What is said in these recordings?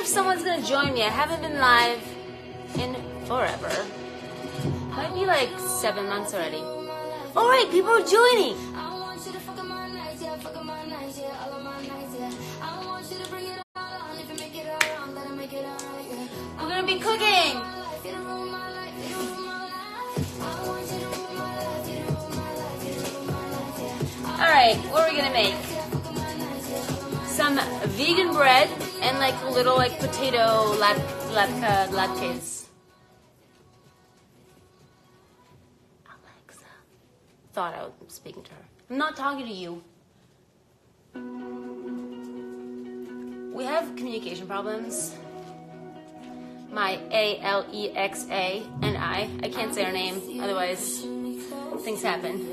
if someone's gonna join me. I haven't been live in forever. Might be like 7 months already. All right, people are joining. We're gonna be cooking. All right, what are we gonna make? Some vegan bread and like little like potato latkes. Alexa. Thought I was speaking to her. I'm not talking to you. We have communication problems. My Alexa and I can't say her name, otherwise things happen.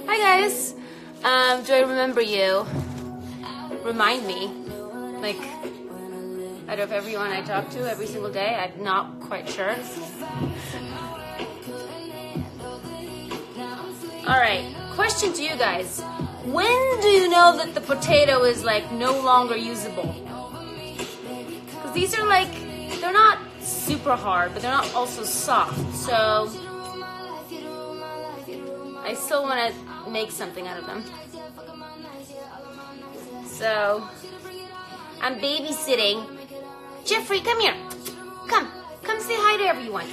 Hi guys. Do I remember you? Remind me. Like, out of everyone I talk to every single day, I'm not quite sure. Alright, question to you guys. When do you know that the potato is like no longer usable? Because these are like, they're not super hard, but they're not also soft. So, I still want to make something out of them. So, I'm babysitting. Jeffrey, come here. Come say hi to everyone.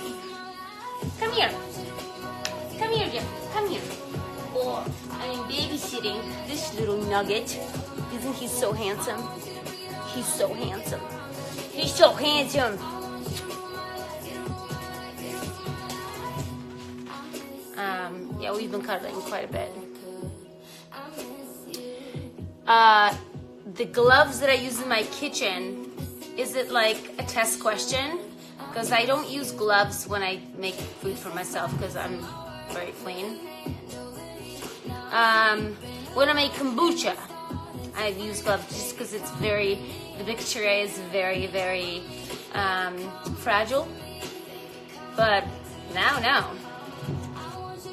Come here, Jeffrey. Come here. Oh, I'm babysitting this little nugget. Isn't he so handsome? He's so handsome. He's so handsome. Yeah, we've been cuddling quite a bit. The gloves that I use in my kitchen, is it like a test question? Because I don't use gloves when I make food for myself because I'm very clean. When I make kombucha, I use gloves just because it's the bacteria is very, very fragile. But now, no.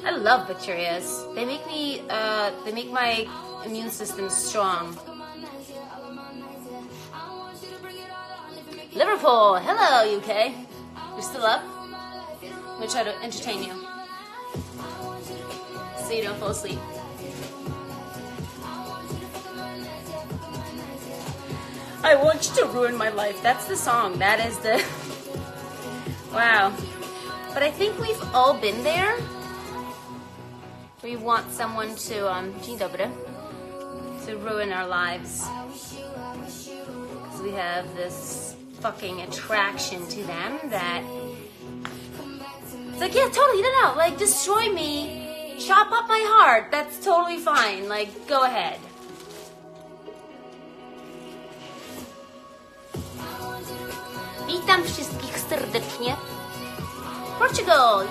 I love bacterias. They make my immune system strong. Liverpool, hello UK. You're still up? I'm gonna try to entertain you so you don't fall asleep. I want you to ruin my life. That's the song. That is the... Wow. But I think we've all been there. We want someone to, dzień dobry, to ruin our lives. Because we have this fucking attraction to them that... It's like, yeah, totally, no, like, destroy me, chop up my heart, that's totally fine, like, go ahead. Witam wszystkich serdecznie. Portugal!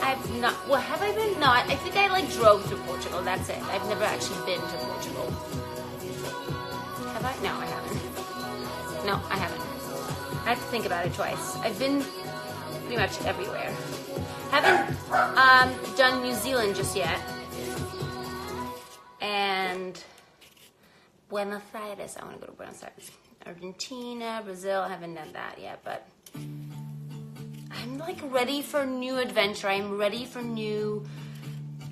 I've not, well, have I been? No, I think I like drove through Portugal, that's it. I've never actually been to Portugal. Have I? No, I haven't. No, I haven't. I have to think about it twice. I've been pretty much everywhere. Haven't done New Zealand just yet. And Buenos Aires, I want to go to Buenos Aires. Argentina, Brazil, I haven't done that yet, but I'm like ready for new adventure. I'm ready for new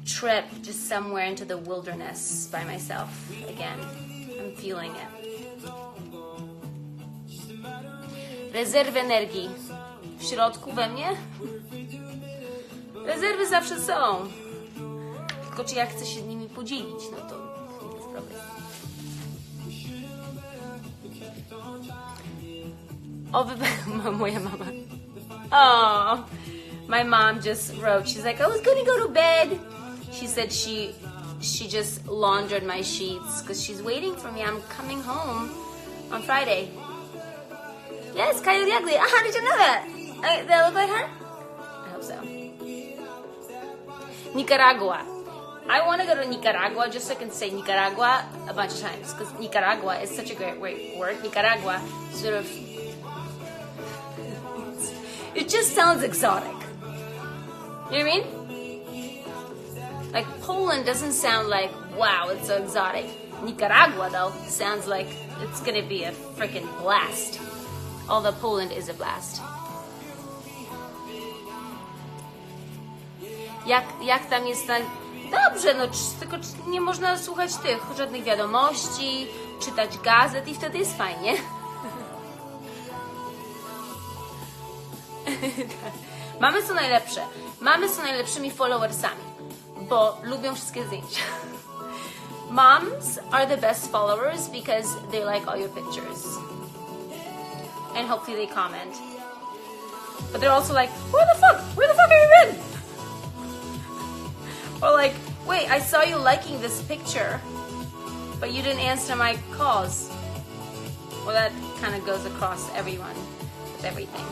trip just somewhere into the wilderness by myself again. I'm feeling it. Rezerwy energii. W środku we mnie? Rezerwy zawsze są. Tylko czy ja chcę się nimi podzielić, no to inna sprawa. O, moja mama. Oh, my mom just wrote, she's like, I was gonna go to bed. She said she just laundered my sheets because she's waiting for me. I'm coming home on Friday. Yes, Coyote Ugly. How did you know that? Did I look like her? I hope so. Nicaragua. I want to go to Nicaragua just so I can say Nicaragua a bunch of times because Nicaragua is such a great word. Nicaragua sort of, it just sounds exotic. You know what I mean? Like Poland doesn't sound like, wow, it's so exotic. Nicaragua though sounds like it's gonna be a freaking blast. Although Poland is a blast. Jak tam jest na... Dobrze, no tylko nie można słuchać żadnych wiadomości, czytać gazet i wtedy jest fajnie. Mamy co najlepsze. Mamy co najlepszymi followersami, bo lubią wszystkie zdjęcia. Moms are the best followers because they like all your pictures. And hopefully they comment. But they're also like, where the fuck have you been? Or like, wait, I saw you liking this picture, but you didn't answer my calls. Well, that kind of goes across everyone with everything.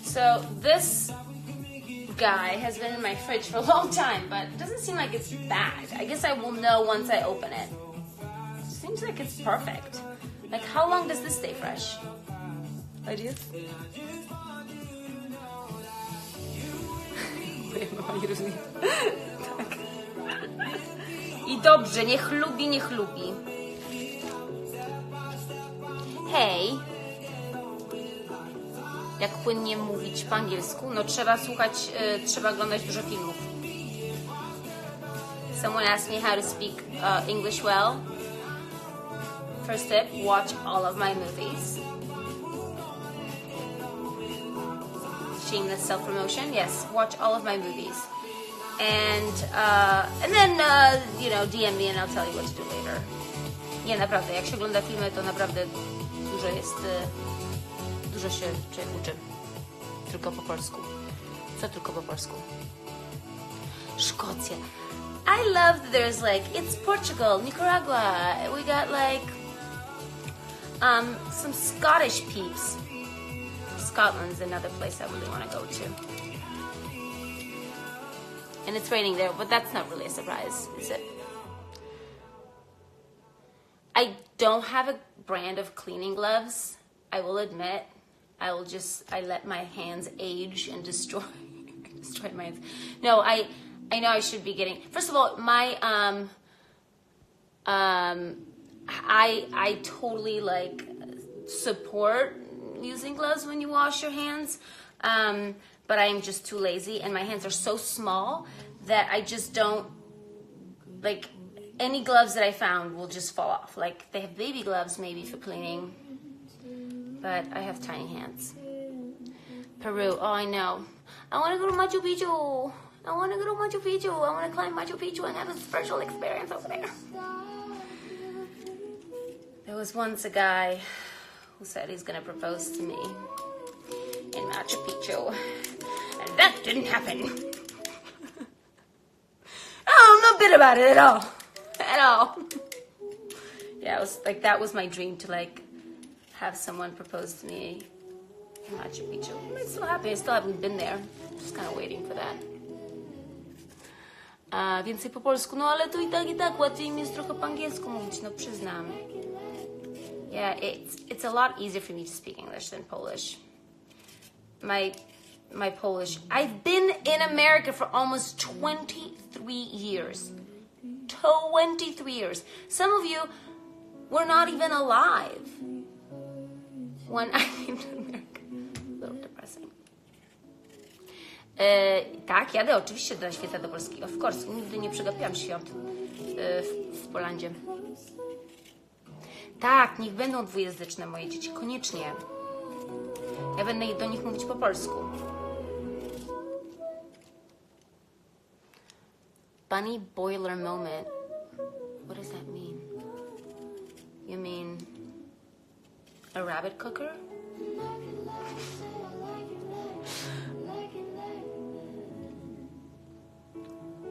So this guy has been in my fridge for a long time, but it doesn't seem like it's bad. I guess I will know once I open it. Seems like it's perfect. Like, how long does this stay fresh? Ideas? I dobrze, niech lubi. Hej. Jak płynnie mówić po angielsku? No trzeba słuchać, trzeba oglądać dużo filmów. Someone asked me how to speak English well. First tip, watch all of my movies. Shameless self-promotion. Yes, watch all of my movies. And then, DM me and I'll tell you what to do later. Nie, naprawdę, jak się ogląda filmy, to naprawdę dużo się człowiek uczy. Tylko po polsku. Co tylko po polsku? Szkocja. I love that there's like, it's Portugal, Nicaragua. We got like, some Scottish peeps. Scotland's another place I really want to go to. And it's raining there, but that's not really a surprise, is it? I don't have a brand of cleaning gloves, I will admit. I let my hands age and destroy my hands. No, I know I should be getting, first of all, my, I totally like support using gloves when you wash your hands, but I am just too lazy and my hands are so small that I just don't, like, any gloves that I found will just fall off. Like, they have baby gloves maybe for cleaning, but I have tiny hands. Peru, oh, I know. I want to go to Machu Picchu. I want to climb Machu Picchu and have a spiritual experience over there. There was once a guy who said he's going to propose to me in Machu Picchu, and that didn't happen. Oh, I'm not bitter about it at all. At all. Yeah, it was like, that was my dream, to like have someone propose to me in Machu Picchu. I'm still happy. I still haven't been there. Just kind of waiting for that. Więcej po polsku. No ale tu i tak łatwiej mi jest trochę po angielsku mówić, no przyznam. Yeah, it's a lot easier for me to speak English than Polish. My Polish. I've been in America for almost 23 years. 23 years. Some of you were not even alive when I came to America. A little depressing. Tak, jadę oczywiście do święta do Polski. Of course, nigdy nie przegapiłam świąt w Polandzie. Tak, niech będą dwujęzyczne moje dzieci, koniecznie. Ja będę do nich mówić po polsku. Bunny boiler moment. What does that mean? You mean a rabbit cooker?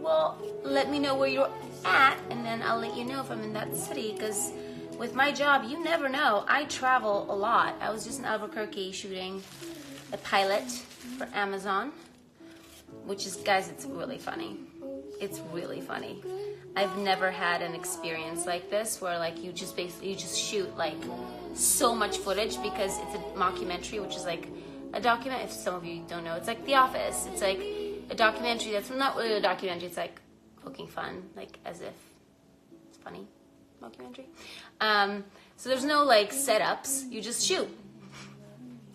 Well, let me know where you're at, and then I'll let you know if I'm in that city, because with my job, you never know. I travel a lot. I was just in Albuquerque shooting a pilot for Amazon, which is, guys, it's really funny. It's really funny. I've never had an experience like this where like you just shoot like so much footage, because it's a mockumentary, which is like a document. If some of you don't know, it's like The Office. It's like a documentary that's not really a documentary. It's like poking fun, like as if it's funny documentary. So there's no like setups. You just shoot.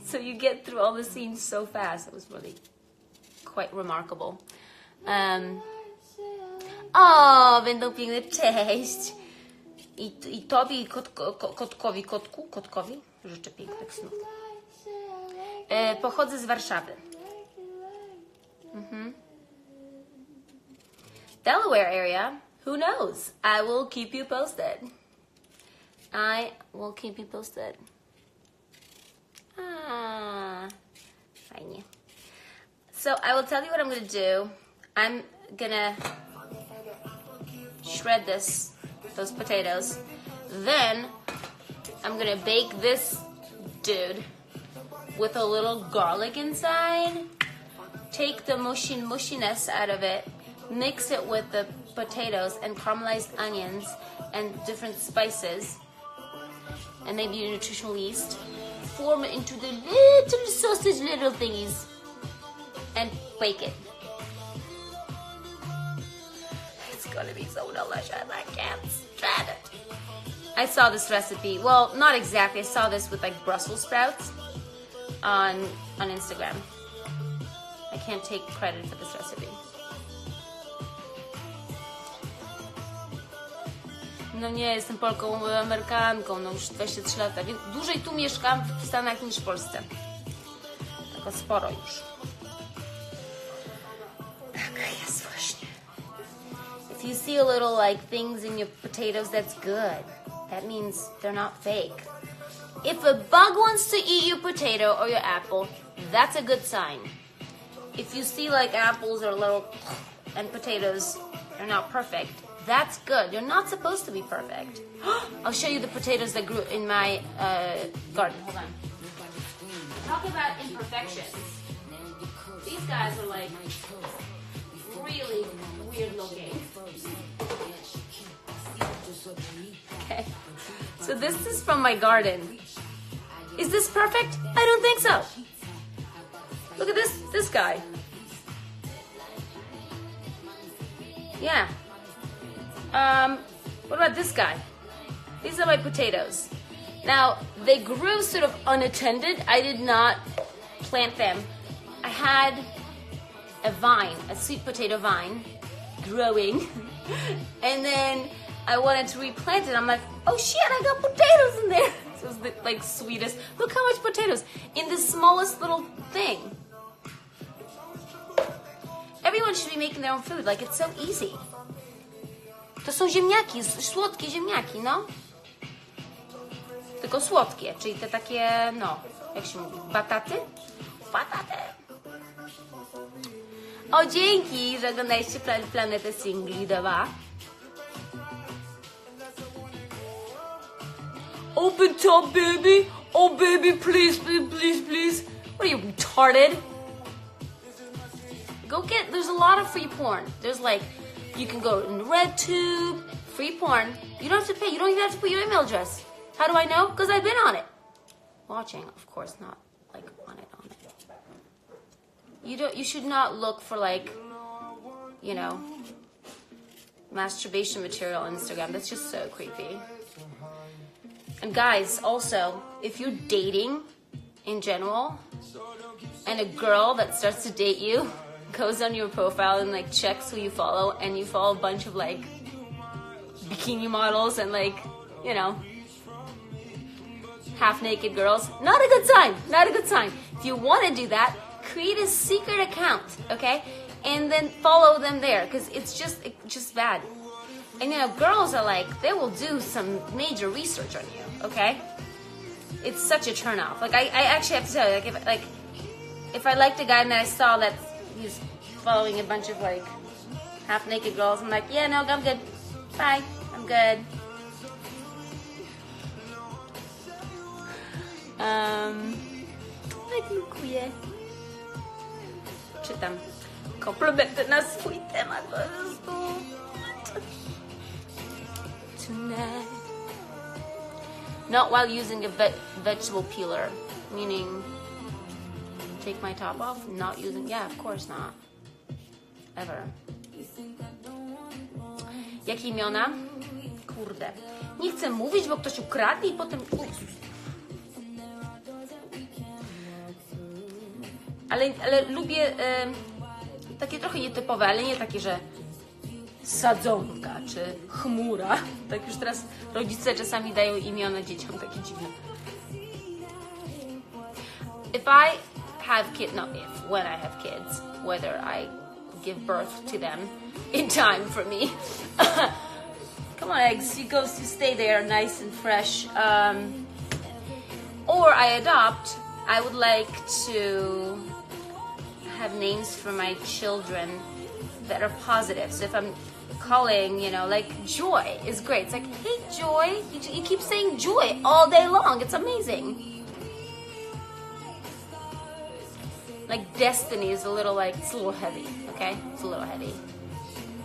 So you get through all the scenes so fast. It was really quite remarkable. Będą piękne, cześć. I tobie i kotkowi życzę pięknych snów. Pochodzę z Warszawy. Delaware area, who knows? I will keep you posted. I will keep you posted. Fajnie. So I will tell you what I'm gonna do. I'm gonna shred those potatoes. Then I'm gonna bake this dude with a little garlic inside. Take the mushiness out of it. Mix it with the potatoes and caramelized onions and different spices. And maybe a nutritional yeast. Form it into the little sausage little thingies. And bake it. It's gonna be so delicious. I can't stand it. I saw this recipe. Well, not exactly. I saw this with like Brussels sprouts on Instagram. I can't take credit for this recipe. No nie, jestem Polką, Amerykanką, no już 23 lata, więc dłużej tu mieszkam w Stanach niż w Polsce. Tylko sporo już. Jest właśnie. If you see a little like things in your potatoes, that's good. That means they're not fake. If a bug wants to eat your potato or your apple, that's a good sign. If you see like apples are little and potatoes are not perfect, that's good. You're not supposed to be perfect. I'll show you the potatoes that grew in my garden. Hold on. Talk about imperfections. These guys are like really weird looking. Okay. So this is from my garden. Is this perfect? I don't think so. Look at this guy. Yeah. What about this guy? These are my potatoes. Now, they grew sort of unattended. I did not plant them. I had a vine, a sweet potato vine, growing. And then I wanted to replant it. I'm like, oh shit, I got potatoes in there. This was the like sweetest. Look how much potatoes in the smallest little thing. Everyone should be making their own food. Like, it's so easy. To są ziemniaki, słodkie ziemniaki, no. Tylko słodkie, czyli te takie, no, jak się mówi, bataty? Bataty. O, dzięki, że oglądaliście Planetę Singli 2. Open top, baby. Oh, baby, please, please, please, please. What are you, retarded? Go get, there's a lot of free porn. There's like, you can go in RedTube, free porn. You don't have to pay. You don't even have to put your email address. How do I know? Because I've been on it. Watching, of course, not like on it. You should not look for like, you know, masturbation material on Instagram. That's just so creepy. And guys, also, if you're dating in general, and a girl that starts to date you goes on your profile and like checks who you follow, and you follow a bunch of like bikini models and like, you know, half naked girls, not a good sign. Not a good sign. If you want to do that, create a secret account, okay, and then follow them there, because it's just bad. And you know, girls are like, they will do some major research on you, okay? It's such a turnoff. Like I actually have to tell you, like if I liked a guy and I saw that he's following a bunch of like half naked girls, I'm like, yeah, no, I'm good. Bye, I'm good. Dziękuję. Czytam komplementy na swój temat po prostu. Tonight. Not while using a vegetable peeler, meaning take my top off? Not using, yeah, of course not. Ever. Jakie imiona? Kurde. Nie chcę mówić, bo ktoś ukradnie i potem... Ale lubię takie trochę nietypowe, ale nie takie, że sadzonka czy chmura. Tak już teraz rodzice czasami dają imiona dzieciom takie dziwne. If I have kids, no, when I have kids, whether I give birth to them in time for me. Come on, eggs, you stay there nice and fresh. Or I adopt, I would like to have names for my children that are positive. So if I'm calling, like Joy is great. It's like, hey Joy, you keep saying Joy all day long. It's amazing. Like Destiny is it's a little heavy, okay? It's a little heavy.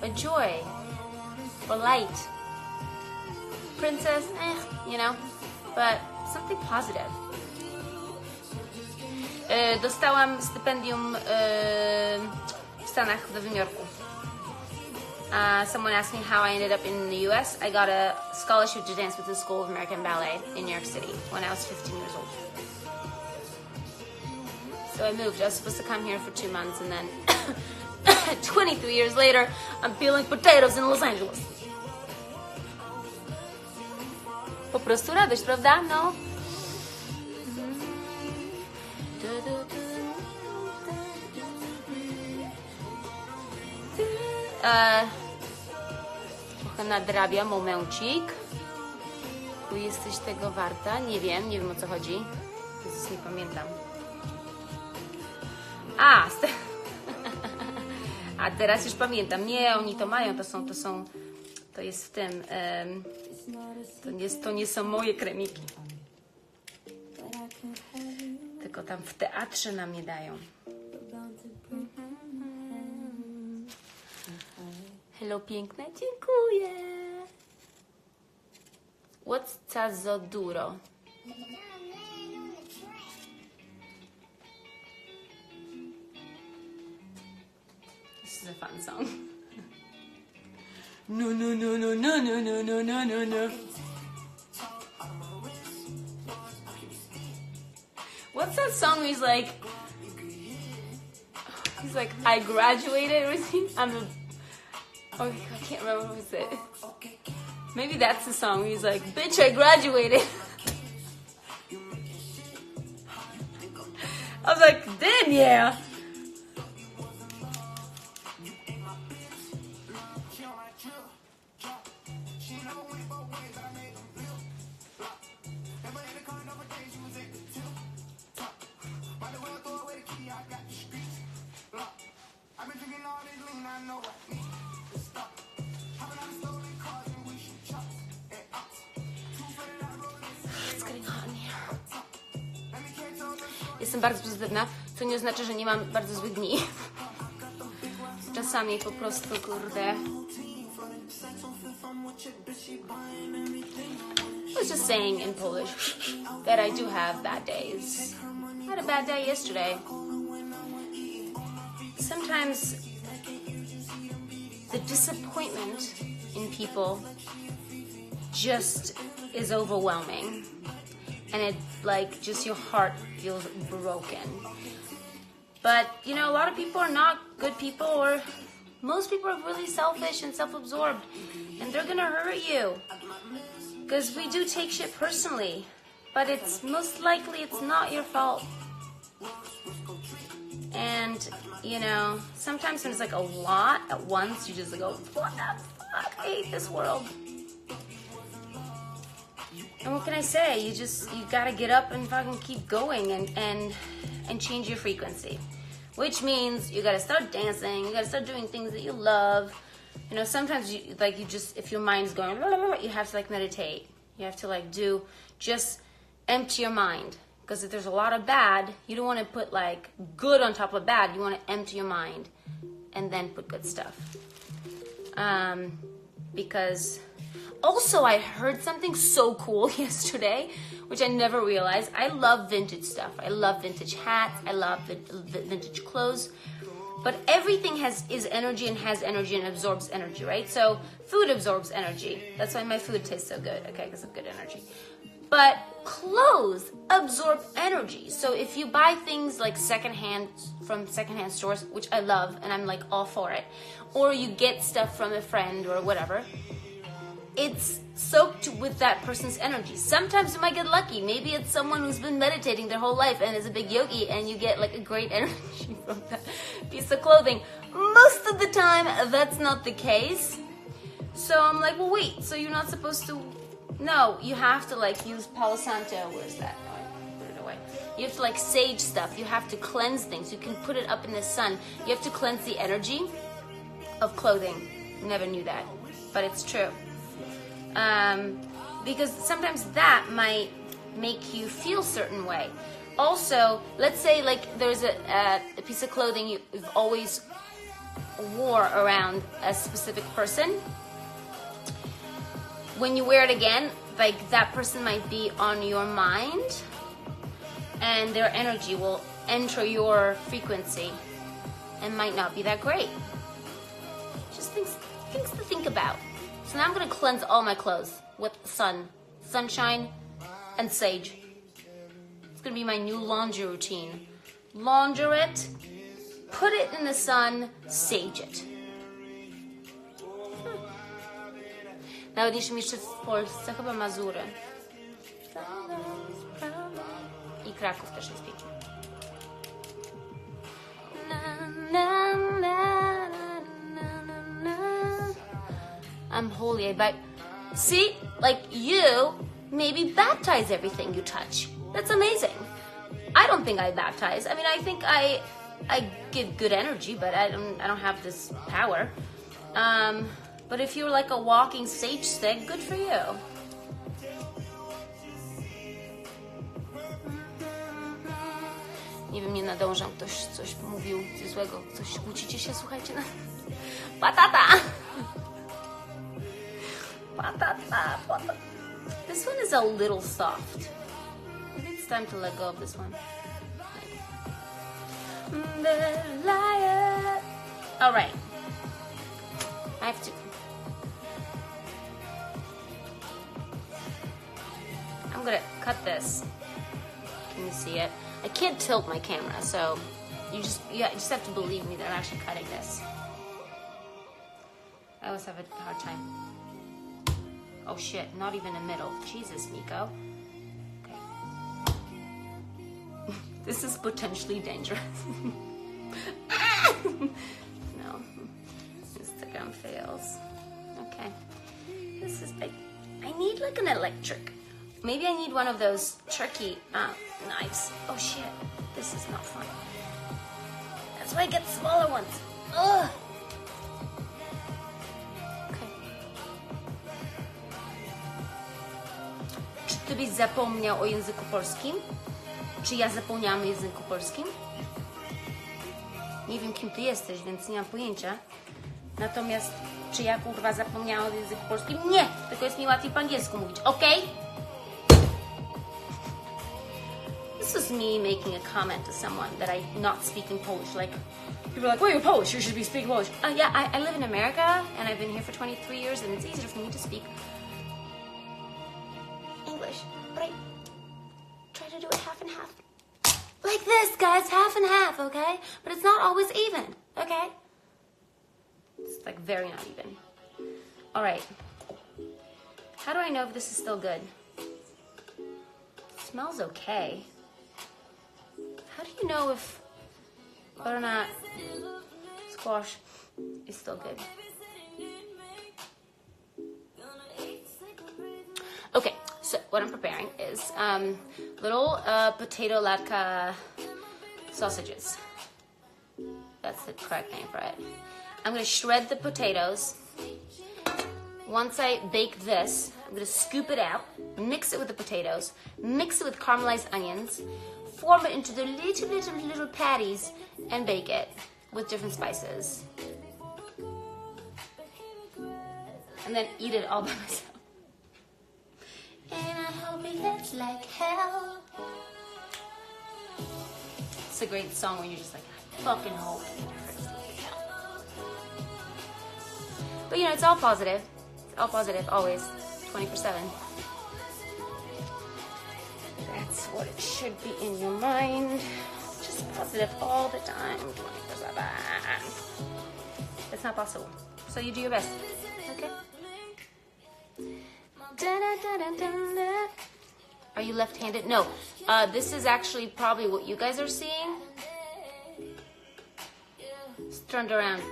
But Joy, or Light, Princess, but something positive. Dostałam stypendium w Stanach, w Nowym Jorku. Someone asked me how I ended up in the US. I got a scholarship to dance with the School of American Ballet in New York City when I was 15 years old. So I moved. I was supposed to come here for 2 months, and then 23 years later, I'm peeling potatoes in Los Angeles. Po prostu radość, prawda? No. Trochę nadrabiam, momencik. Tu jesteś tego warta? Nie wiem o co chodzi. Jezus, nie pamiętam. A teraz już pamiętam. Nie, oni to mają, to jest w tym. To nie są moje kremiki. Tylko tam w teatrze nam nie dają. Hello, piękne, dziękuję. What's Tazoduro? This is a fun song. No. What's that song where he's like, I graduated, I can't remember what was it. Maybe that's the song where he's like, bitch, I graduated. I was like, damn, yeah. Jestem bardzo pozytywna, co nie oznacza, że nie mam bardzo złych dni. Czasami po prostu, kurde. I was just saying in Polish that I do have bad days. I had a bad day yesterday. Sometimes the disappointment in people just is overwhelming. And it just your heart feels broken. But, a lot of people are not good people, or most people are really selfish and self-absorbed. And they're gonna hurt you. Because we do take shit personally. But it's most likely it's not your fault. And, sometimes when it's a lot at once, you just go, what the fuck? I hate this world. And what can I say? You gotta get up and fucking keep going and change your frequency. Which means you gotta start dancing, you gotta start doing things that you love. Sometimes you just, if your mind's going, blah, blah, blah, you have to meditate. You have to just empty your mind. Because if there's a lot of bad, you don't want to put good on top of bad. You want to empty your mind and then put good stuff. Because Also, I heard something so cool yesterday, which I never realized. I love vintage stuff. I love vintage hats. I love vintage clothes. But everything is energy and has energy and absorbs energy, right? So food absorbs energy. That's why my food tastes so good, okay, because of good energy. But clothes absorb energy. So if you buy things like from secondhand stores, which I love and I'm like all for it, or you get stuff from a friend or whatever, it's soaked with that person's energy. Sometimes you might get lucky. Maybe it's someone who's been meditating their whole life and is a big yogi, and you get like a great energy from that piece of clothing. Most of the time, that's not the case. So I'm like, well, wait, so you're not supposed to... No, you have to like use Palo Santo. Where's that? Oh, I put it away. You have to like sage stuff. You have to cleanse things. You can put it up in the sun. You have to cleanse the energy of clothing. Never knew that, but it's true. Because sometimes that might make you feel a certain way. Also, let's say like there's a piece of clothing you've always wore around a specific person. When you wear it again, like that person might be on your mind and their energy will enter your frequency and might not be that great. Just things to think about. So now I'm going to cleanse all my clothes with sunshine, and sage. It's going to be my new laundry routine. Launder it, put it in the sun, sage it. Narodiliśmy jeszcze w Polsce, chyba Mazury. I Kraków też jest piękny. I'm holy, but see, like you maybe baptize everything you touch. That's amazing. I don't think I baptize. I mean, I think I give good energy, but I don't have this power. But if you're like a walking sage stick, good for you. Nie wiem, nie nadążam, ktoś coś mówił coś złego. Coś kłócicie się, słuchajcie. Patata! Patata. This one is a little soft. I think it's time to let go of this one. All right. I have to. I'm gonna cut this. Can you see it? I can't tilt my camera, so you just have to believe me that I'm actually cutting this. I always have a hard time. Oh shit, not even a middle. Jesus, Miko. Okay. This is potentially dangerous. No. Instagram fails. Okay. This is big. I need like an electric. Maybe I need one of those turkey knives. Oh shit. This is not fun. That's why I get smaller ones. Ugh. Czy ty byś zapomniał o języku polskim? Czy ja zapomniałam o języku polskim? Nie wiem, kim ty jesteś, więc nie mam pojęcia. Natomiast, czy ja kurwa zapomniałam o języku polskim? Nie! Tylko jest mi łatwiej po angielsku mówić, okej? This was me making a comment to someone that I'm not speaking Polish. Like, people are like, well, you're Polish, you should be speaking Polish. Yeah, I live in America, and I've been here for 23 years, and it's easier for me to speak English, but I try to do it half and half. Like this, guys, half and half, okay? But it's not always even, okay? It's like very not even. All right. How do I know if this is still good? It smells okay. How do you know if whether or not squash is still good? Okay, so what I'm preparing is little potato latke sausages. That's the correct name for it. I'm going to shred the potatoes. Once I bake this, I'm going to scoop it out, mix it with the potatoes, mix it with caramelized onions, form it into the little patties, and bake it with different spices. And then eat it all by myself. And I hope it hits like hell. It's a great song when you're just like, I fucking hope it hurts like hell. But you know, it's all positive. It's all positive, always. 24/7. That's what it should be in your mind. Just positive all the time, 24/7. It's not possible. So you do your best. Okay? Are you left-handed? No. This is actually probably what you guys are seeing. It's turned around.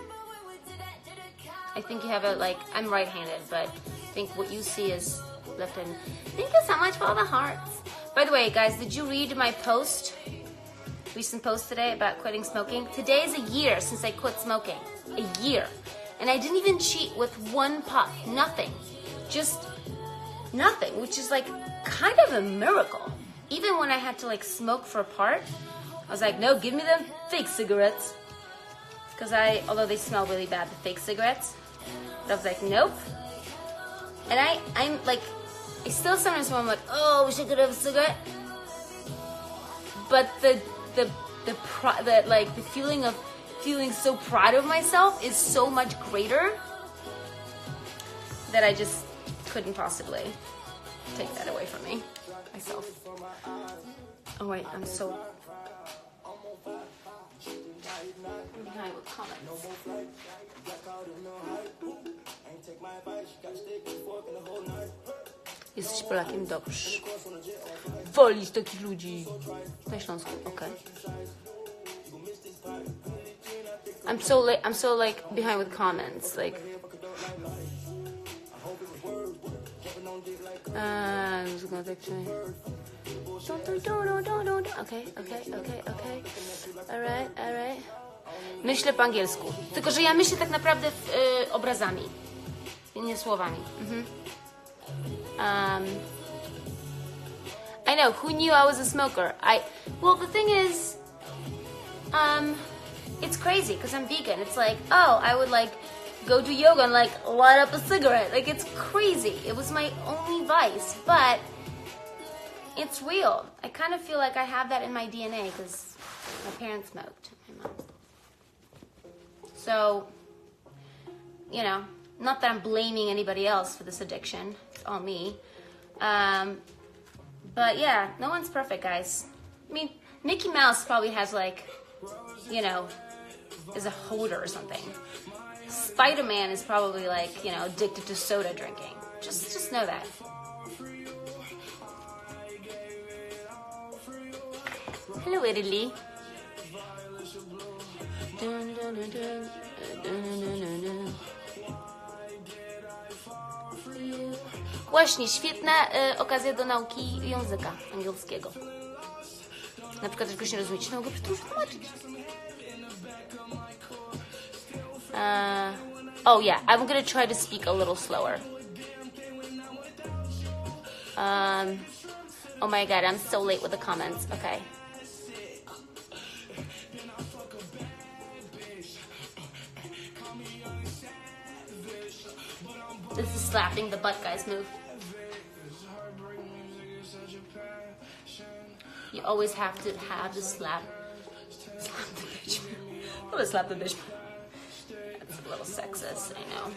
I think you have a, like, I'm right-handed, but I think what you see is left-handed. Thank you so much for all the hearts. By the way, guys, did you read my post? Recent post today about quitting smoking? Today is a year since I quit smoking. A year. And I didn't even cheat with one puff. Nothing. Just nothing, which is like kind of a miracle. Even when I had to like smoke for a part, I was like, no, give me them fake cigarettes. Because although they smell really bad, the fake cigarettes, but I was like, nope. And I'm like, I still sometimes when I'm like, oh, wish I could have a cigarette. But the feeling of feeling so proud of myself is so much greater that I just couldn't possibly take that away from me, myself. Oh wait, I'm so behind with comments. Jesteś Polakiem? Dobrze. Wolisz takich ludzi. Na Śląsku, okej. I'm so like behind with comments, like. Okay. Alright. Myślę po angielsku. Tylko, że ja myślę tak naprawdę obrazami, nie słowami. I know, who knew I was a smoker? Well, the thing is, it's crazy because I'm vegan. It's like, oh, I would like go do yoga and like light up a cigarette. Like, it's crazy. It was my only vice, but it's real. I kind of feel like I have that in my DNA because my parents smoked, my mom. So, you know, not that I'm blaming anybody else for this addiction. It's all me. But yeah, no one's perfect, guys. I mean, Mickey Mouse probably has like, you know, is a hoarder or something. Spider-Man is probably like, you know, addicted to soda drinking. Just know that. Hello, Italy. Właśnie, świetna okazja do nauki języka angielskiego. Na przykład, jak czegoś nie rozumiecie, to mogę przetłumaczyć. Oh yeah, I'm gonna try to speak a little slower. Oh my god, I'm so late with the comments. Okay. This is slapping the butt, guys. Move. You always have to slap the bitch. I'm gonna slap the bitch. That's a little sexist, I know.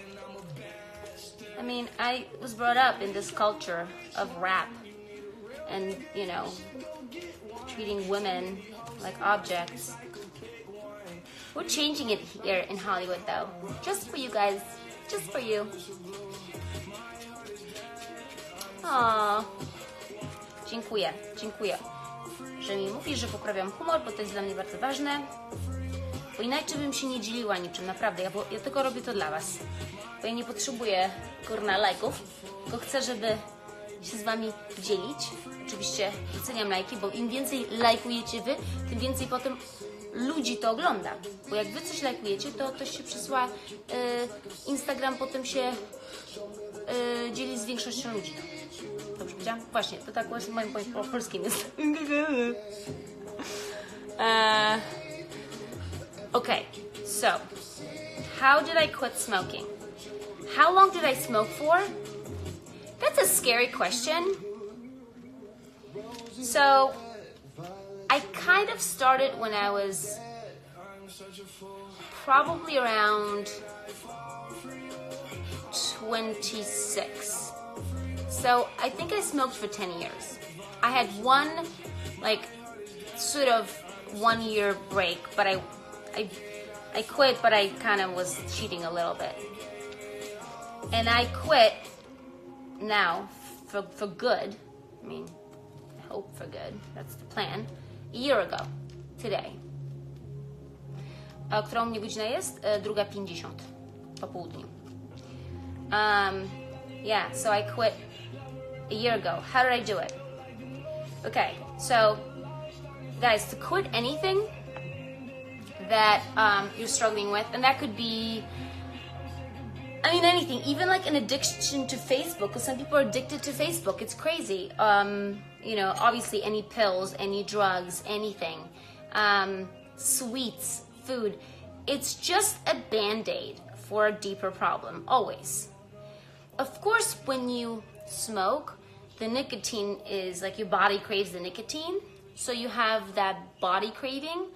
I mean, I was brought up in this culture of rap and, you know, treating women like objects. We're changing it here in Hollywood, though. Just for you guys. Just for you. Aww. Dziękuję, że mi mówisz, że poprawiam humor, bo to jest dla mnie bardzo ważne. Bo inaczej bym się nie dzieliła niczym, naprawdę. Ja tylko robię to dla was. Bo ja nie potrzebuję, kurna, lajków, tylko chcę, żeby się z wami dzielić. Oczywiście doceniam lajki, bo im więcej lajkujecie wy, tym więcej potem ludzi to ogląda. Bo jak wy coś lajkujecie, to się przesyła, Instagram potem się dzieli z większością ludzi. Dobrze powiedziałam? Właśnie, to tak właśnie moim polskim jest. Okay, so how did I quit smoking? How long did I smoke for? That's a scary question So I kind of started when I was probably around 26. So I think I smoked for 10 years. I had one, like, sort of 1 year break, but I quit, but I kind of was cheating a little bit. And I quit now for good. I mean, I hope for good. That's the plan. A year ago, today. Która u mnie godzina jest? 2:50 po południu. Yeah, so I quit a year ago. How did I do it? Okay, so guys, to quit anything that you're struggling with, and that could be, I mean, anything, even like an addiction to Facebook, because some people are addicted to Facebook. It's crazy. You know, obviously any pills, any drugs, anything, sweets, food. It's just a band-aid for a deeper problem, always. Of course, when you smoke, the nicotine is like your body craves the nicotine, so you have that body craving.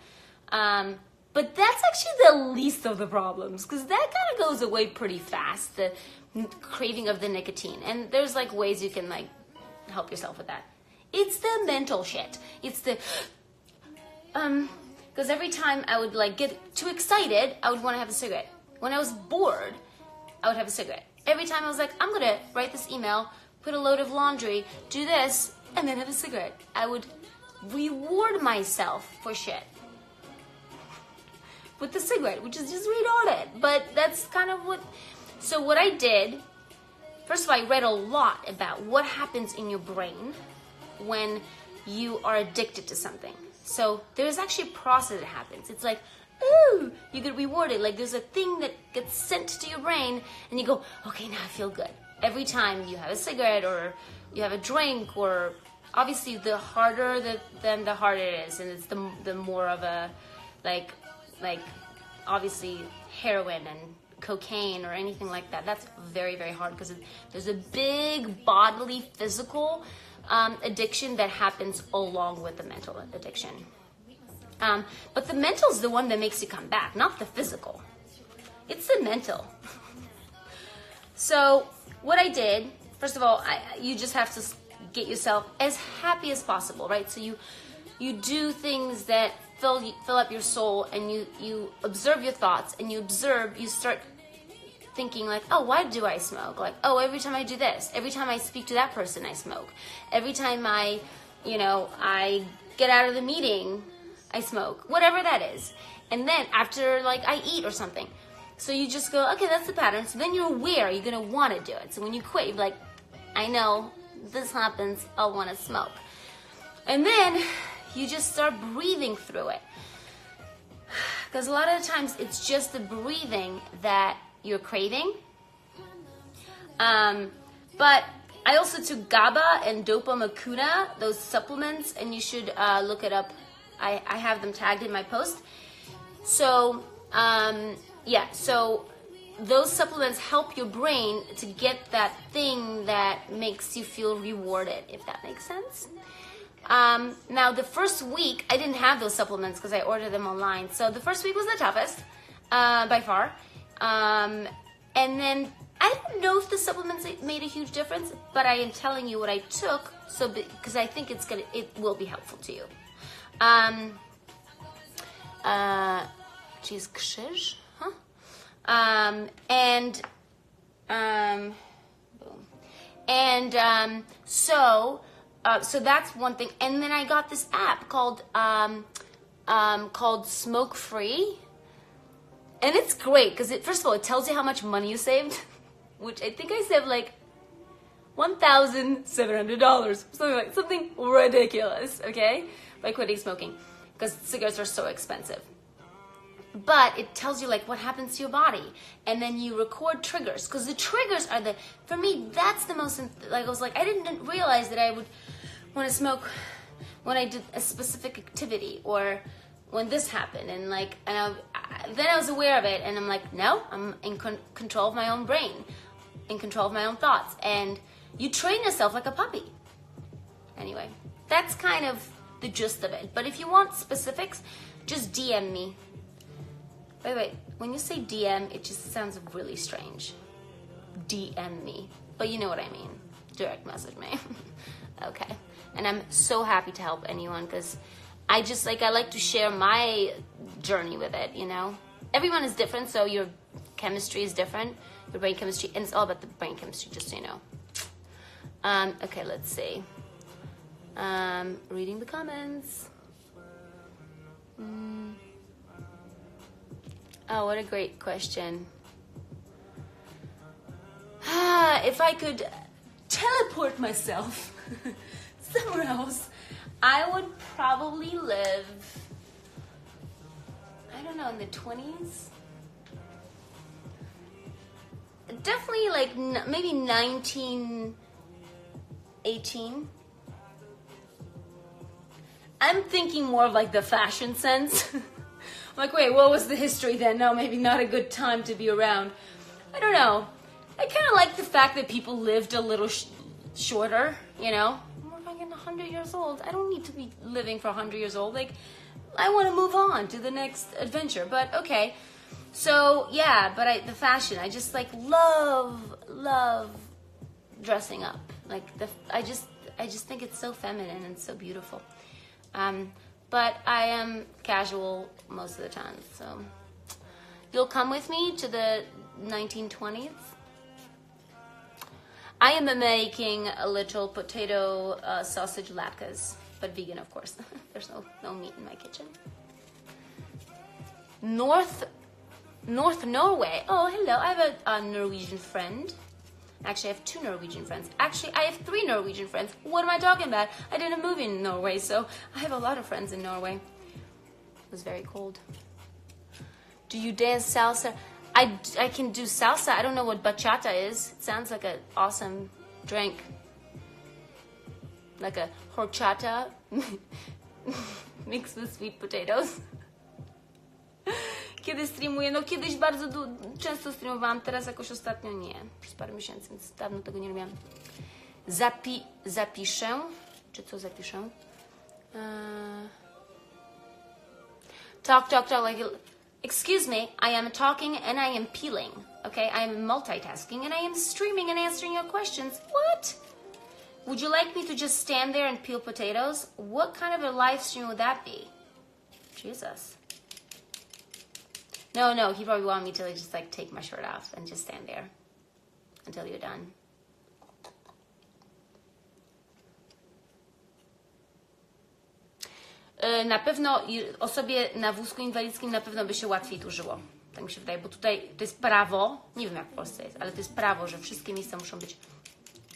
But that's actually the least of the problems, because that kind of goes away pretty fast, the craving of the nicotine. And there's like ways you can like help yourself with that. It's the mental shit. It's the, because every time I would like get too excited, I would want to have a cigarette. When I was bored, I would have a cigarette. Every time I was like, I'm gonna write this email, put a load of laundry, do this, and then have a cigarette. I would reward myself for shit with the cigarette, which is just retarded. But that's kind of what, so what I did, first of all, I read a lot about what happens in your brain when you are addicted to something. So there's actually a process that happens. It's like, ooh, you get rewarded. Like there's a thing that gets sent to your brain and you go, okay, now I feel good. Every time you have a cigarette or you have a drink, or obviously the harder then the harder it is. And it's the more of a, like obviously heroin and cocaine or anything like that. That's very, very hard because there's a big bodily, physical addiction that happens along with the mental addiction. But the mental is the one that makes you come back, not the physical. It's the mental. So what I did, first of all, you just have to get yourself as happy as possible, right? So you do things that fill up your soul, and you observe your thoughts, and you start thinking like, oh, why do I smoke? Like, oh, every time I do this, every time I speak to that person, I smoke. Every time I get out of the meeting, I smoke. Whatever that is. And then after, like, I eat or something. So you just go, okay, that's the pattern. So then you're aware you're going to want to do it. So when you quit, you're like, I know this happens, I'll want to smoke. And then you just start breathing through it. Because a lot of the times it's just the breathing that you're craving. But I also took GABA and Dopamine, those supplements, and you should look it up. I have them tagged in my post. So, so those supplements help your brain to get that thing that makes you feel rewarded, if that makes sense. Now, the first week, I didn't have those supplements because I ordered them online. So the first week was the toughest, by far. And then I don't know if the supplements made a huge difference, but I am telling you what I took, so because I think it will be helpful to you. Geez, krzyż, huh? So that's one thing. And then I got this app called Smoke Free. And it's great because first of all, it tells you how much money you saved, which I think I saved like $1,700, something ridiculous, okay, by quitting smoking, because cigarettes are so expensive. But it tells you like what happens to your body, and then you record triggers, because the triggers are for me, that's the most, like I was like, I didn't realize that I would want to smoke when I did a specific activity, or when this happened, and then I was aware of it, and I'm like, no, I'm in control of my own brain, in control of my own thoughts, and you train yourself like a puppy. Anyway, That's kind of the gist of it. But if you want specifics, just DM me. By the way, when you say DM, it just sounds really strange. DM me. But you know what I mean. Direct message me. Okay. And I'm so happy to help anyone because I like to share my journey with it, you know? Everyone is different, so your chemistry is different. Your brain chemistry, and it's all about the brain chemistry, just so you know. Okay, let's see. Reading the comments. Oh, what a great question. If I could teleport myself somewhere else, I would probably live, I don't know, in the 20s? Definitely like maybe 1918. I'm thinking more of like the fashion sense. Like, wait, what was the history then? No, maybe not a good time to be around. I don't know. I kind of like the fact that people lived a little shorter, you know? We're fucking 100 years old. I don't need to be living for 100 years old. Like, I want to move on to the next adventure. But, okay. So, yeah, but the fashion. I just, like, love dressing up. Like, I just think it's so feminine and so beautiful. But I am casual most of the time, so you'll come with me to the 1920s. I am making a little potato sausage latkes, but vegan, of course. There's no meat in my kitchen. North Norway. Oh, hello. I have a Norwegian friend. Actually, I have 2 Norwegian friends. Actually, I have 3 Norwegian friends. What am I talking about? I did a movie in Norway, so I have a lot of friends in Norway. It was very cold. Do you dance salsa? I can do salsa. I don't know what bachata is. It sounds like an awesome drink. Like a horchata mixed with sweet potatoes. Kiedy streamuję? No kiedyś bardzo często streamowałam, teraz jakoś ostatnio nie. Przez parę miesięcy, więc dawno tego nie robiłam. Zapiszę. Czy co zapiszę? Talk. Like, excuse me, I am talking and I am peeling. Okay, I am multitasking and I am streaming and answering your questions. What? Would you like me to just stand there and peel potatoes? What kind of a live stream would that be? Jesus. No, he probably wanted me to just like take my shirt off and just stand there until you're done. Na pewno osobie na wózku inwalidzkim na pewno by się łatwiej tu żyło. Tak mi się wydaje, bo tutaj to jest prawo, nie wiem jak w Polsce jest, ale to jest prawo, że wszystkie miejsca muszą być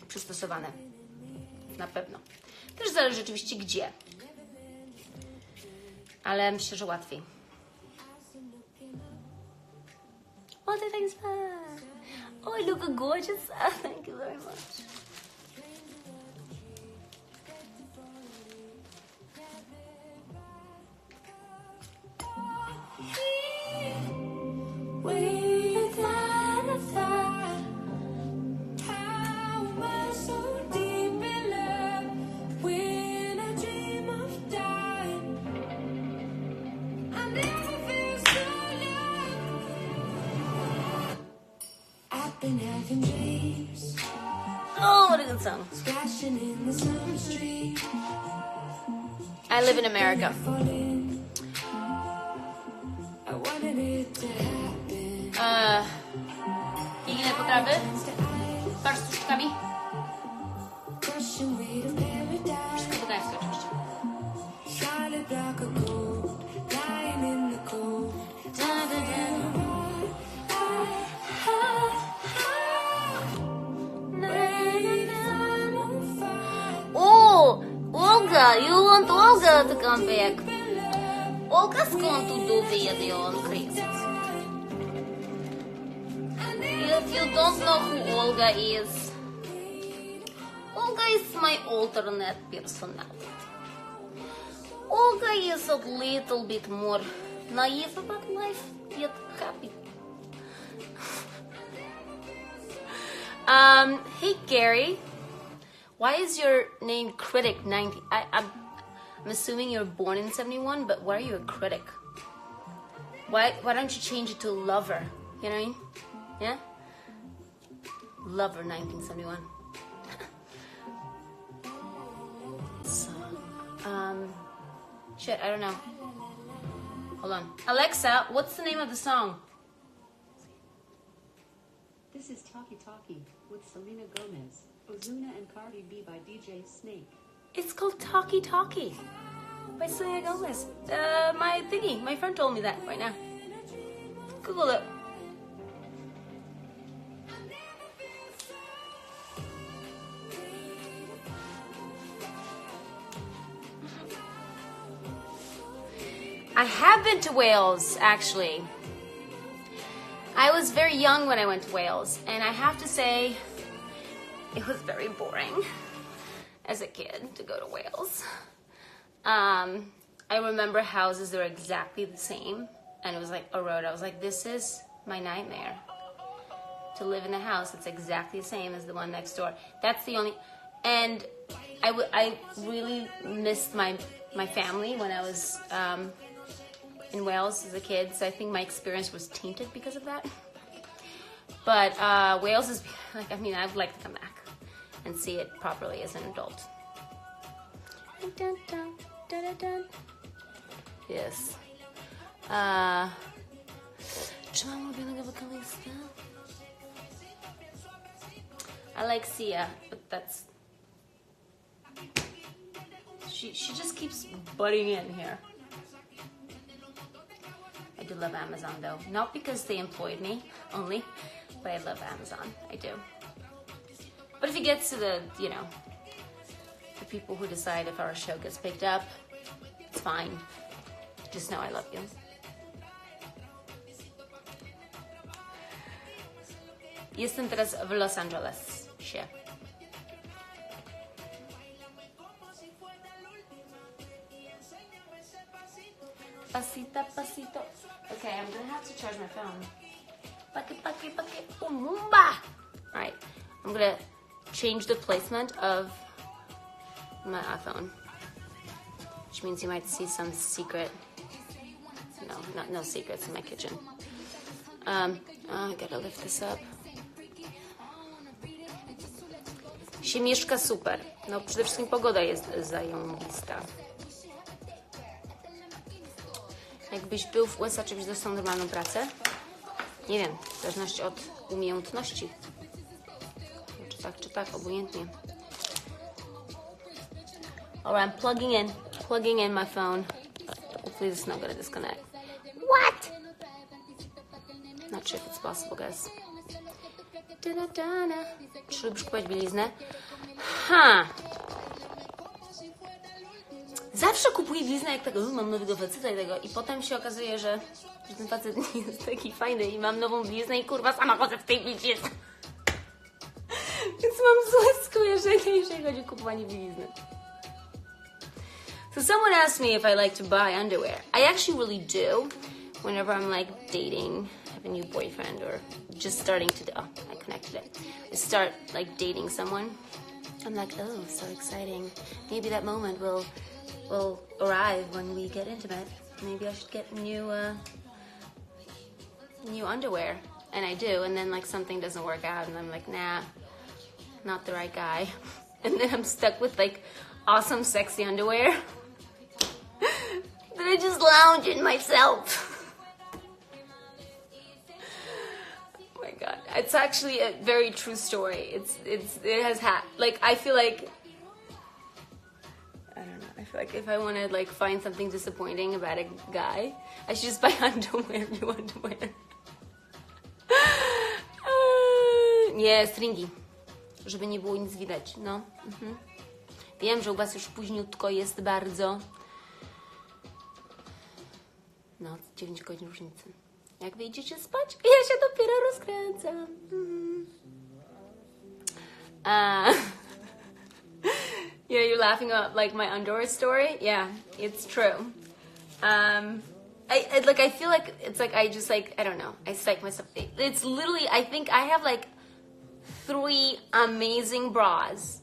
przystosowane. Na pewno. Też zależy oczywiście gdzie. Ale myślę, że łatwiej. Oh, thanks, oh, I look gorgeous. Thank you very much. Oh, what a good song. I live in America. Inne potrawy? Barsztuszkami? Wszystko wegańskie oczywiście. Olga, you want Olga to come back? Olga's going to do video on Christmas. If you don't know who Olga is my alternate personality. Olga is a little bit more naive about life, yet happy. Hey Gary, Why is your name Critic 90? I'm assuming you're born in 71, but why are you a critic? Why don't you change it to lover? You know what I mean? Yeah? Lover 1971. So, shit, I don't know. Hold on. Alexa, what's the name of the song? This is Talkie Talkie with Selena Gomez, Ozuna and Cardi B by DJ Snake. It's called Talkie Talkie by Selena Gomez. My friend told me that right now. Google it. I have been to Wales, actually. I was very young when I went to Wales, and I have to say, it was very boring as a kid to go to Wales. I remember houses that were exactly the same, and it was like a road. I was like, this is my nightmare. To live in a house that's exactly the same as the one next door. That's the only... And I really missed my family when I was... in Wales as a kid, so I think my experience was tainted because of that. But Wales is like, I mean, I would like to come back and see it properly as an adult. Dun, dun, dun, dun, dun. Yes. Czy mam ulubionego wokalistę? I like Sia, but that's... She just keeps butting in here. I do love Amazon though. Not because they employed me only, but I love Amazon. I do. But if it gets to the, you know, the people who decide if our show gets picked up, it's fine. Just know I love you. Jestem teraz w Los Angeles. Się. Pasita, pasito. Okay, I'm gonna have to charge my phone. Bucket, boom, boomba. Alright, I'm gonna change the placement of my iPhone, which means you might see some secret. No secrets in my kitchen. I gotta lift this up. Się mieszka super. No przede wszystkim pogoda jest zajebista. Jakbyś był w USA, czy byś dostał normalną pracę? Nie wiem, w zależności od umiejętności. Czy tak, obojętnie. Alright, I'm plugging in my phone. Hopefully this is not gonna disconnect. What? Not sure if it's possible, guys. Czy lubisz kupować bieliznę? Zawsze kupuję bieliznę jak tego, mam nowego faceta i tego, i potem się okazuje, że ten facet nie jest taki fajny i mam nową bieliznę i kurwa sama chodzę w tej bieliznie. Więc mam złe skojarzenie, jeżeli chodzi o kupowanie bielizny. So someone asked me if I like to buy underwear. I actually really do. Whenever I'm like dating, have a new boyfriend, or just starting to, oh, I connected it. I start like dating someone. I'm like, oh, so exciting. Maybe that moment will arrive when we get intimate. Maybe I should get new underwear. And I do, and then like something doesn't work out, and I'm like, nah, not the right guy. And then I'm stuck with like awesome, sexy underwear that I just lounge in myself. Oh my God, it's actually a very true story. It has like, I feel like, I don't know, I feel like if I want to like find something disappointing about a guy, I should just buy underwear, new underwear. Nie, stringi, żeby nie było nic widać, no. Wiem, że u was już późniutko jest bardzo. No, 9 godzin różnicy. Jak wyjdziecie spać, ja się dopiero rozkręcam. Yeah, you're laughing at like my underwear story? Yeah, it's true. I feel like it's like I just like, I don't know, I psych myself. It's literally, I think I have like 3 amazing bras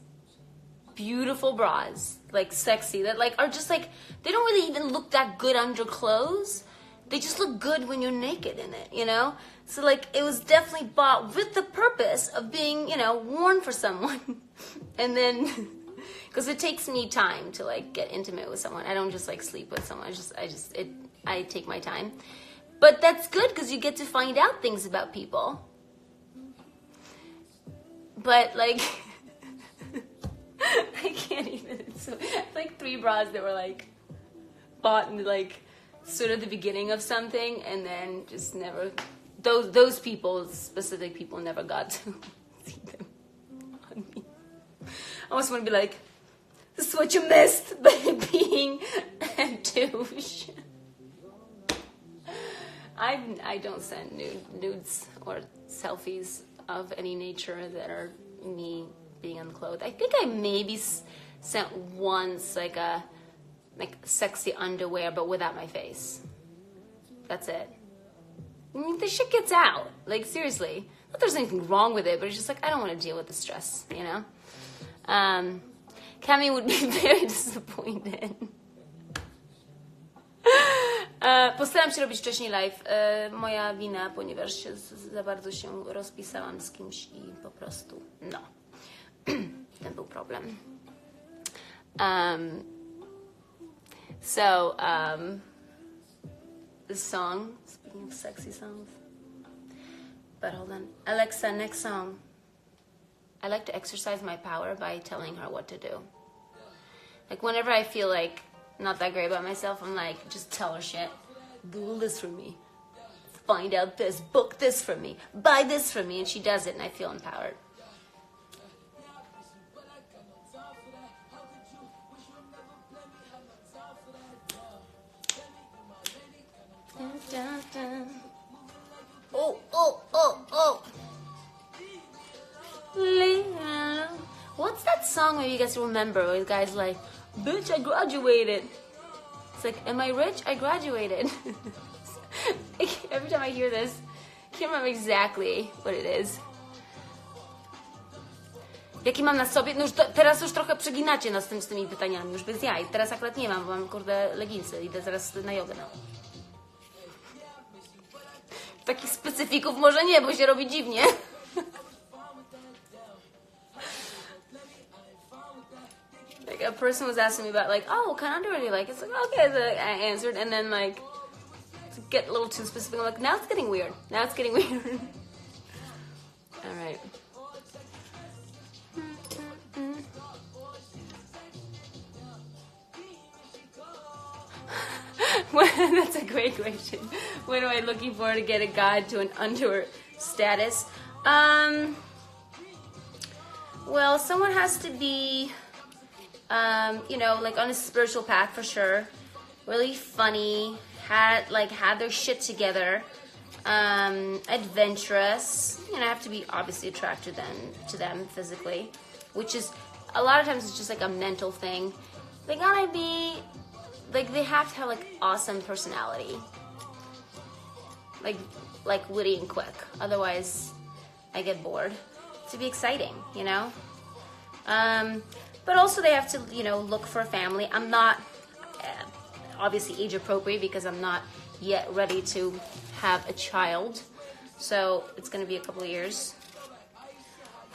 beautiful bras, like sexy, that like are just like, they don't really even look that good under clothes. They just look good when you're naked in it, you know? So like, it was definitely bought with the purpose of being, you know, worn for someone. And then, because it takes me time to like get intimate with someone. I don't just like sleep with someone. I take my time. But that's good because you get to find out things about people. But like, I can't even. It's like 3 bras that were like bought in like sort of the beginning of something, and then just never. Those people, specific people, never got to see them on me. I almost want to be like, this is what you missed by being a douche. I don't send nudes or selfies of any nature that are me being unclothed. I think I maybe sent once like sexy underwear, but without my face. That's it. I mean, the shit gets out. Like, seriously. Not that there's anything wrong with it, but it's just like, I don't want to deal with the stress, you know? Cami would be very disappointed. Postaram się robić wcześniej live. Moja wina, ponieważ za bardzo się rozpisałam z kimś i po prostu, no. Ten był problem. This song, speaking of sexy songs. But hold on. Alexa, next song. I like to exercise my power by telling her what to do. Like, whenever I feel like not that great about myself, I'm like, just tell her shit. Google this for me. Find out this. Book this for me. Buy this for me. And she does it, and I feel empowered. Dun, dun. Oh. What's that song where you guys remember where the guy's like, bitch, I graduated. It's like, am I rich? I graduated. Every time I hear this, I can't remember exactly what it is. Jaki mam na sobie? No już teraz już trochę przeginacie nas z tymi pytaniami, już bez jaj. Teraz akurat nie mam, bo mam kurde leginsy. Idę zaraz na jogę. No. Takich specyfików może nie, bo się robi dziwnie. Like, a person was asking me about, like, oh, what kind of underwear do you like? It's like, okay, so I answered, and then, like, to get a little too specific, I'm like, now it's getting weird. All right. That's a great question. When am I looking for to get a guide to an underwear status? Well, someone has to be, you know, like on a spiritual path for sure. Really funny, had their shit together, adventurous. You know, have to be obviously attracted to them physically, which is a lot of times it's just like a mental thing. They gotta be. Like, they have to have, like, awesome personality. Like witty and quick. Otherwise, I get bored. To be exciting, you know? But also they have to, you know, look for a family. I'm not, obviously, age appropriate because I'm not yet ready to have a child. So, it's going to be a couple of years.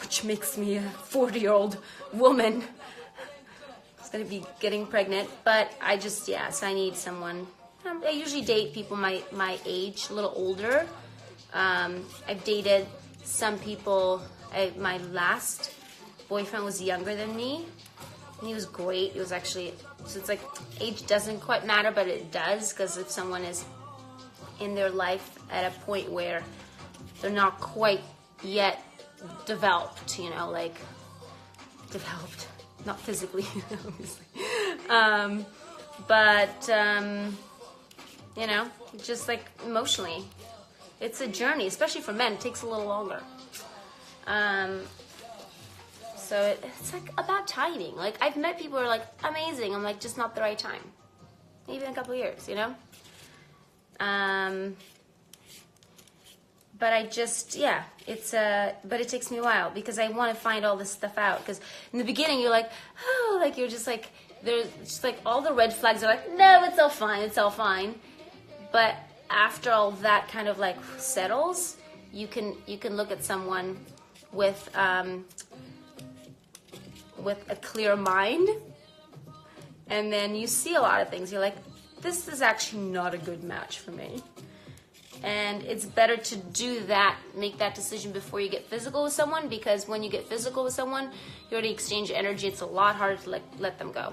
Which makes me a 40-year-old woman. Going to be getting pregnant, but I just, so I need someone. I usually date people my age, a little older. I've dated some people. My last boyfriend was younger than me, and he was great. It was actually, so it's like age doesn't quite matter, but it does, because if someone is in their life at a point where they're not quite yet developed, you know, like developed. Not physically, obviously. But, you know, just like emotionally. It's a journey, especially for men. It takes a little longer. So it's like about timing. Like, I've met people who are like, amazing. I'm like, just not the right time. Maybe in a couple of years, you know? but I just, yeah, but it takes me a while because I want to find all this stuff out. Because in the beginning, you're like, oh, like you're just like, there's just like all the red flags are like, no, it's all fine, it's all fine. But after all that kind of like settles, you can look at someone with a clear mind, and then you see a lot of things. You're like, this is actually not a good match for me. And it's better to do that, make that decision before you get physical with someone, because when you get physical with someone, you already exchange energy. It's a lot harder to let them go.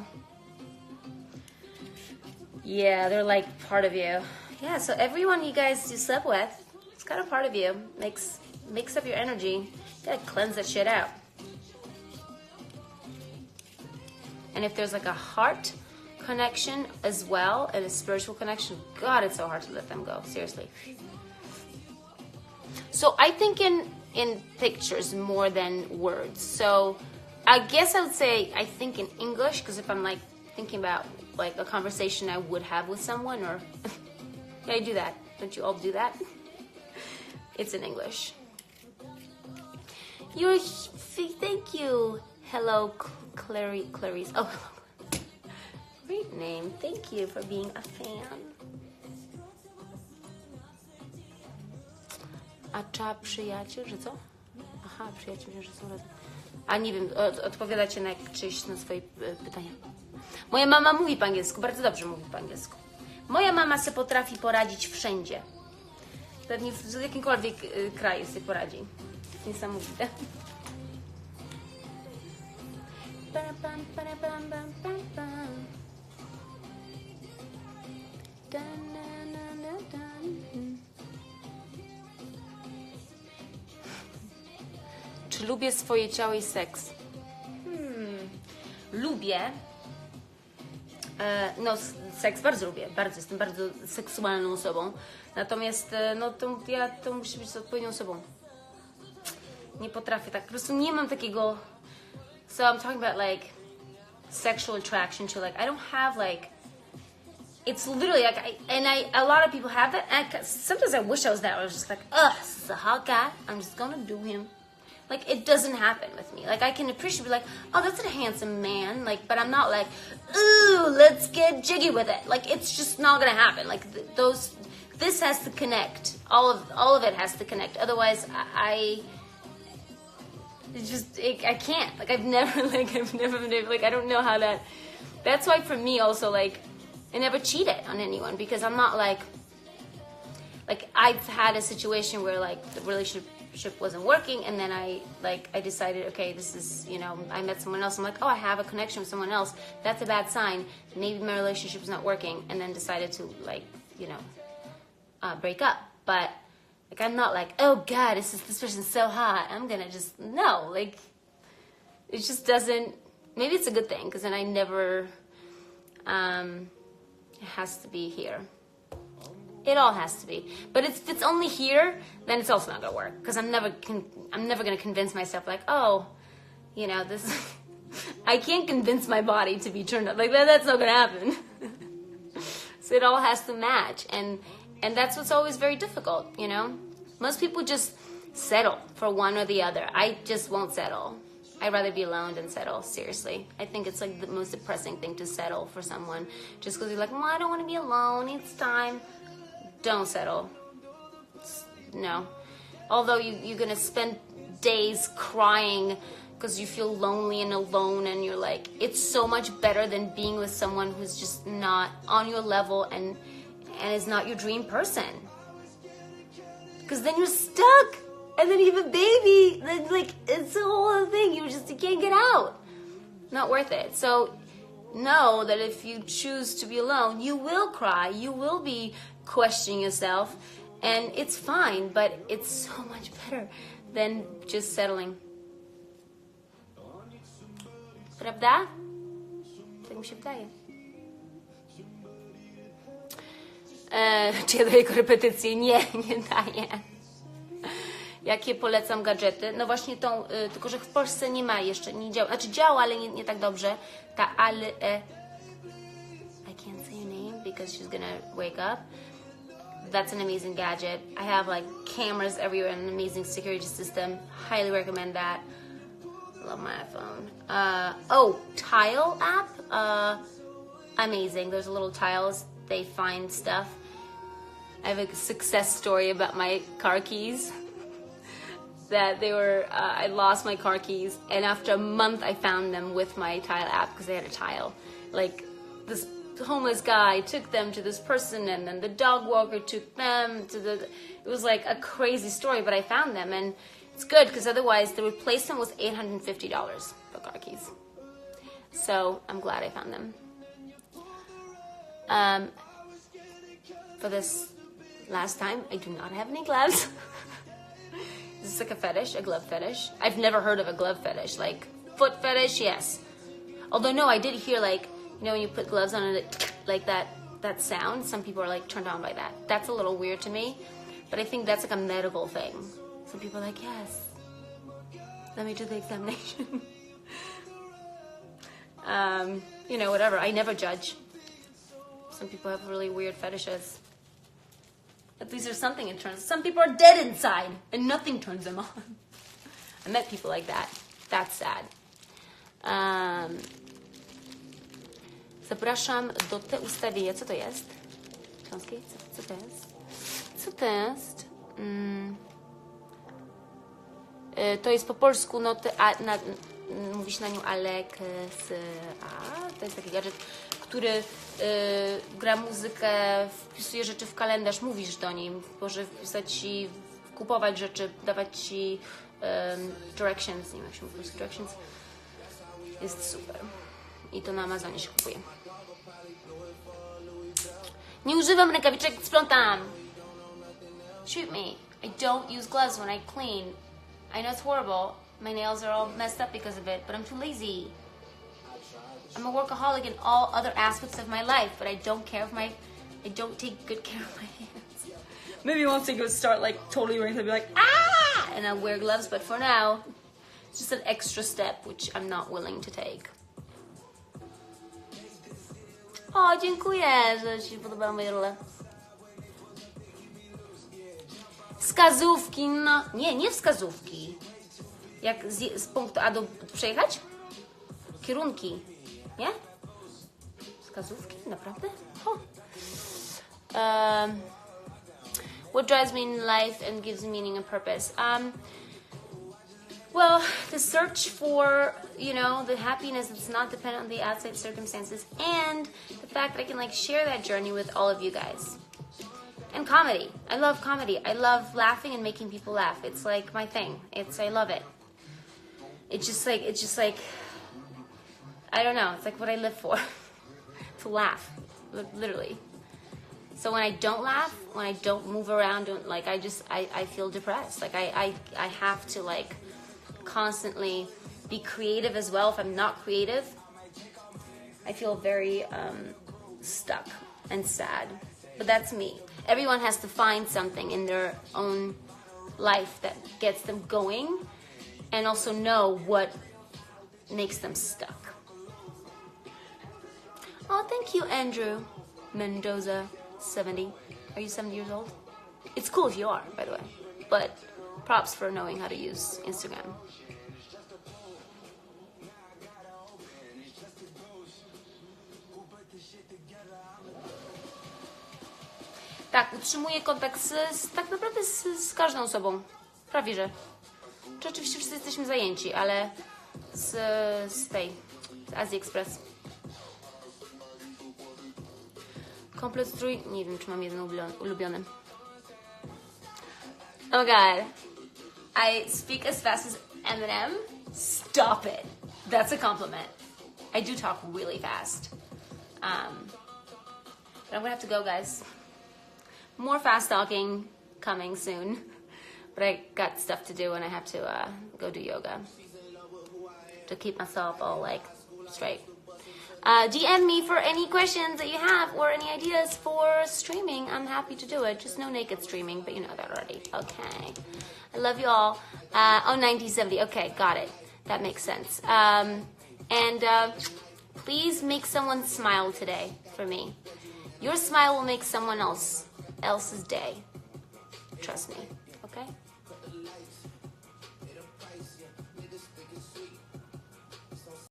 Yeah, they're like part of you. Yeah, so everyone you guys you slept with, it's kind of part of you. Makes up your energy. You gotta cleanse that shit out. And if there's like a heart connection as well and a spiritual connection, God, it's so hard to let them go. Seriously. So I think in pictures more than words. So I guess I would say I think in English, because if I'm like thinking about like a conversation I would have with someone, or yeah, I do that. Don't you all do that? It's in English. Thank you. Hello, Clarice. Oh, great name. Thank you for being a fan. A cza przyjaciół, że co? Aha, przyjaciół, że są razem. A nie wiem, odpowiadacie na czyjeś na swoje pytania. Moja mama mówi po angielsku, bardzo dobrze mówi po angielsku. Moja mama se potrafi poradzić wszędzie. Pewnie w jakimkolwiek kraju sobie poradzi. Niesamowite. Czy lubię swoje ciało i seks? Lubię. No, seks bardzo lubię. Jestem bardzo seksualną osobą. Natomiast no, to musi być z odpowiednią osobą. Nie potrafię tak. Po prostu nie mam takiego... So I'm talking about like sexual attraction to like, I don't have like, it's literally like, a lot of people have that. And sometimes I wish I was that. I was just like, ugh, this is a hot guy. I'm just gonna do him. Like, it doesn't happen with me. Like, I can appreciate, be like, oh, that's a handsome man. Like, but I'm not like, ooh, let's get jiggy with it. Like, it's just not gonna happen. Like, this has to connect. All of it has to connect. Otherwise, I can't. Like, I've never been able, like, I don't know how that's why for me also, like, I never cheated on anyone, because I'm not like I've had a situation where like the relationship wasn't working, and then I decided, okay, this is, you know, I met someone else, I'm like, oh, I have a connection with someone else, that's a bad sign, maybe my relationship is not working, and then decided to, like, you know, break up. But like, I'm not like, oh God, this person's so hot, I'm gonna just, no, like, it just doesn't, maybe it's a good thing, because then I never, it has to be here. It all has to be. But if it's only here, then it's also not gonna work, because I'm never gonna convince myself like, oh, you know, this. I can't convince my body to be turned up like that. That's not gonna happen. So it all has to match, and that's what's always very difficult. You know, most people just settle for one or the other. I just won't settle. I'd rather be alone than settle, seriously. I think it's like the most depressing thing to settle for someone, just because you're like, well, I don't want to be alone. It's time. Don't settle. No. Although you're going to spend days crying because you feel lonely and alone, and you're like, it's so much better than being with someone who's just not on your level and is not your dream person. Because then you're stuck. And then you have a baby. Then, like, it's a whole other thing. You can't get out. Not worth it. So know that if you choose to be alone, you will cry. You will be questioning yourself, and it's fine, but it's so much better than just settling. Prawda? Tak mi się wydaje. Czy ja daję korepetycje? Nie daję. Jakie polecam gadżety? No właśnie tą, tylko że w Polsce nie ma jeszcze, nie działa. Znaczy działa, ale nie tak dobrze. Ta I can't say her name because she's gonna wake up. That's an amazing gadget. I have like cameras everywhere and an amazing security system. Highly recommend that. Love my iPhone. Tile app. Amazing. There's little tiles. They find stuff. I have a success story about my car keys. That they were, I lost my car keys, and after a month I found them with my tile app because they had a tile. Like, this homeless guy took them to this person, and then the dog walker took them to the, it was like a crazy story, but I found them, and it's good because otherwise the replacement was $850 for car keys. So I'm glad I found them. For this last time, I do not have any gloves. This is like a fetish, a glove fetish. I've never heard of a glove fetish. Like, foot fetish, yes. Although, no, I did hear, like, you know, when you put gloves on it, like that sound, some people are, like, turned on by that. That's a little weird to me. But I think that's, like, a medical thing. Some people are like, yes, let me do the examination. You know, whatever. I never judge. Some people have really weird fetishes. At least there's something it turns. Some people are dead inside and nothing turns them on. I met people like that. That's sad. Zapraszam do te ustawienia. Co to jest? Książki? Co to jest? Co to jest? To jest po polsku noty, mówi się na nią Alexa. To jest taki gadżet, który gra muzykę, wpisuje rzeczy w kalendarz, mówisz do niej, może wpisać ci, kupować rzeczy, dawać ci directions, nie wiem jak się mówi, directions. Jest super. I to na Amazonie się kupuje. Nie używam rękawiczek, splątam. Shoot me. I don't use gloves when I clean. I know it's horrible. My nails are all messed up because of it, but I'm too lazy. I'm a workaholic in all other aspects of my life, but I don't take good care of my hands. Maybe once I go start like totally running, I'll be like, ah! And I'll wear gloves, but for now, it's just an extra step, which I'm not willing to take. O, dziękuję, że Ci podobały moje role. Wskazówki, no. Nie wskazówki. Jak z punktu A do przejechać? Kierunki. Nie? Wskazówki? Naprawdę? What drives me in life and gives meaning and purpose? Well, the search for, you know, the happiness that's not dependent on the outside circumstances, and the fact that I can like share that journey with all of you guys. And comedy. I love comedy. I love laughing and making people laugh. It's like my thing. I love it. It's just like, I don't know. It's like what I live for. To laugh. Literally. So when I don't laugh, when I don't move around, I feel depressed. Like I have to like constantly be creative as well. If I'm not creative, I feel very stuck and sad. But that's me. Everyone has to find something in their own life that gets them going and also know what makes them stuck. Oh, thank you, Andrew Mendoza, 70. Are you 70 years old? It's cool if you are, by the way. But props for knowing how to use Instagram. Tak, utrzymuję kontakt tak naprawdę z każdą osobą. Prawie że. Czy oczywiście wszyscy jesteśmy zajęci, ale z Azji Express. Komplet strój. Nie wiem, czy mam jeden ulubiony. Oh god. I speak as fast as Eminem. Stop it. That's a compliment. I do talk really fast. But I'm gonna have to go, guys. More fast talking coming soon. But I got stuff to do and I have to go do yoga to keep myself all like straight. DM me for any questions that you have or any ideas for streaming. I'm happy to do it. Just no naked streaming, but you know that already. Okay. I love you all. 1970. Okay, got it. That makes sense. And please make someone smile today for me. Your smile will make someone else else's day. Trust me, okay?